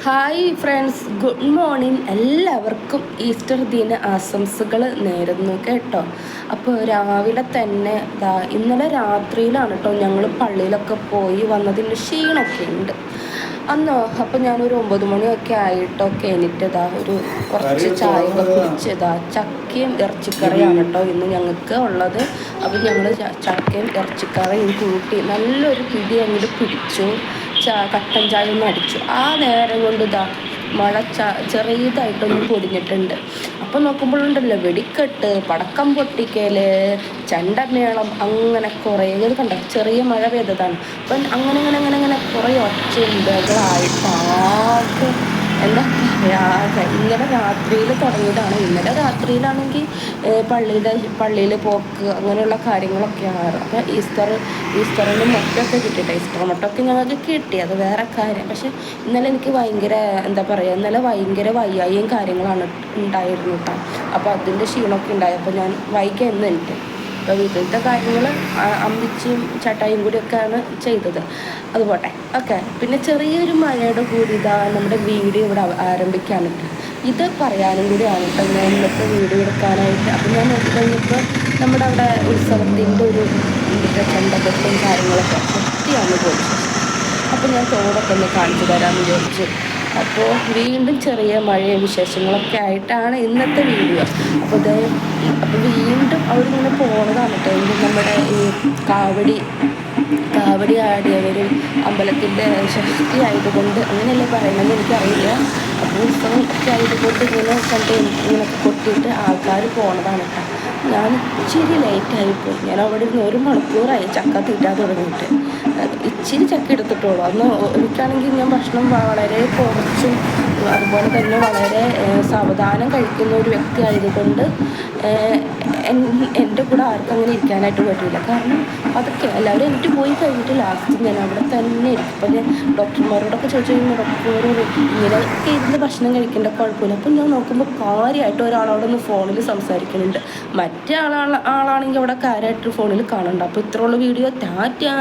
Hi friends, good morning. എല്ലാവർക്കും Easter ദിന ആശംസകൾ നേരുന്നു കേട്ടോ. അപ്പോൾ രാവിലെ തന്നെ ഇന്നലെ രാത്രിയിലാണ് കേട്ടോ ഞങ്ങൾ പള്ളിയിലൊക്കെ പോയി വന്നതിൻ്റെ ക്ഷീണമൊക്കെ ഉണ്ട് അപ്പോൾ ഞാനൊരു 9 മണിയൊക്കെ ആയിട്ടൊക്കെ എണീറ്റതാ ഒരു കുറച്ച് ചായയൊക്കെ കുടിച്ചതാ. ചക്കയും ഇറച്ചിക്കറിയാണ് കേട്ടോ ഇന്ന് ഞങ്ങൾക്ക് ഉള്ളത്. അപ്പോൾ ഞങ്ങൾ ചക്കയും ഇറച്ചിക്കറിയും കൂട്ടി നല്ലൊരു പിടി അങ്ങോട്ട് പിടിച്ചു. കട്ടൻ ചായ ഒന്ന് അടിച്ചു. ആ നേരം കൊണ്ട് മഴ ചെറിയതായിട്ടൊന്ന് പൊടിഞ്ഞിട്ടുണ്ട്. അപ്പം നോക്കുമ്പോഴുണ്ടല്ലോ വെടിക്കെട്ട്, പടക്കം പൊട്ടിക്കൽ, ചെണ്ടമേളം, അങ്ങനെ കുറേ കണ്ട ചെറിയ മഴ പെയ്തതാണ്. അപ്പം അങ്ങനെ കുറേ ഒച്ചയുണ്ടായിട്ട് എന്താ പറയുക, ഇന്നലെ രാത്രിയിൽ തുടങ്ങിയതാണ്. ഇന്നലെ രാത്രിയിലാണെങ്കിൽ പള്ളിയിൽ പോക്ക് അങ്ങനെയുള്ള കാര്യങ്ങളൊക്കെയാണ്. അപ്പോൾ ഈസ്റ്ററിന് മുട്ടയൊക്കെ കിട്ടിയിട്ട് ഈസ്റ്റർ മുട്ടയൊക്കെ ഞങ്ങൾക്ക് കിട്ടി, അത് വേറെ കാര്യം. പക്ഷെ ഇന്നലെ എനിക്ക് ഭയങ്കര എന്താ പറയുക, ഇന്നലെ ഭയങ്കര വയ്യായും കാര്യങ്ങളാണ് ഉണ്ടായിരുന്നു കേട്ടോ. അപ്പോൾ അതിൻ്റെ ക്ഷീണമൊക്കെ ഉണ്ടായപ്പോൾ ഞാൻ വൈകിയെന്ന് എനിക്ക്. അപ്പോൾ വീട്ടിലത്തെ കാര്യങ്ങൾ അമ്മിച്ചിയും ചട്ടായും കൂടിയൊക്കെയാണ് ചെയ്തത്. അതുപോട്ടെ, ഓക്കെ. പിന്നെ ചെറിയൊരു മഴയുടെ കൂടി നമ്മുടെ വീഡിയോ ഇവിടെ ആരംഭിക്കാനുണ്ട്. ഇത് പറയാനും കൂടിയാണ് കേട്ടോ ഞാൻ ഇന്നത്തെ വീഡിയോ എടുക്കാനായിട്ട്. അപ്പം ഞാൻ നോക്കിക്കഴിഞ്ഞപ്പോൾ നമ്മുടെ അവിടെ ഉത്സവത്തിൻ്റെ ഒരു ചെണ്ടകൊട്ടും കാര്യങ്ങളൊക്കെ സത്യമാണ് പോയി. അപ്പോൾ ഞാൻ തോടൊക്കെ ഒന്ന് കാണിച്ചു തരാമെന്ന് വിചാരിച്ചു. അപ്പോൾ വീണ്ടും ചെറിയ മഴയും വിശേഷങ്ങളൊക്കെ ആയിട്ടാണ് ഇന്നത്തെ വീഡിയോ. അപ്പോൾ വീണ്ടും അവരിങ്ങനെ പോകുന്നതാണ് കേട്ടോ. നമ്മുടെ ഈ കാവടി ആടിയവരും അമ്പലത്തിൻ്റെ ഷഷ്ടി ആയതുകൊണ്ട് അങ്ങനെയല്ലേ പറയണമെന്ന് എനിക്കറിയില്ല. അപ്പോൾ ഉത്സവം ഒക്കെ ആയതുകൊണ്ട് ഇങ്ങനെ കൊട്ടിയിട്ട് ആൾക്കാർ പോകുന്നതാണ് കേട്ടോ. ഞാൻ ഇച്ചിരി ലേറ്റായിപ്പോയി. ഞാൻ അവിടെ ഇരുന്ന് 1 മണിക്കൂറായി ചക്ക തീറ്റാൻ തുടങ്ങിയിട്ട്. ഇച്ചിരി ചക്ക എടുത്തിട്ടുള്ളൂ. അന്ന് എനിക്കാണെങ്കിൽ ഞാൻ ഭക്ഷണം വളരെ കുറച്ചും അതുപോലെ തന്നെ വളരെ സാവധാനം കഴിക്കുന്ന ഒരു വ്യക്തി ആയതുകൊണ്ട് എൻ്റെ കൂടെ ആർക്കും അങ്ങനെ ഇരിക്കാനായിട്ട് പറ്റില്ല. കാരണം അതൊക്കെ എല്ലാവരും എനിക്ക് പോയി കഴിഞ്ഞിട്ട് ലാസ്റ്റ് ഞാൻ അവിടെ തന്നെ ഇരിക്കും. അപ്പം ഞാൻ ഡോക്ടർമാരോടൊക്കെ ചോദിച്ചു കഴിഞ്ഞാൽ ഡോക്ടർമാരോട് ഇങ്ങനെയൊക്കെ ഇരുന്ന് ഭക്ഷണം കഴിക്കേണ്ട കുഴപ്പമില്ല. അപ്പം ഞാൻ നോക്കുമ്പോൾ കാര്യമായിട്ട് ഒരാളോടൊന്ന് ഫോണിൽ സംസാരിക്കുന്നുണ്ട്. മറ്റേ ആളാണെങ്കിൽ അവിടെ കാര്യമായിട്ട് ഫോണിൽ കാണണ്ട. അപ്പോൾ ഇത്രയുള്ള വീഡിയോ ടാറ്റാ.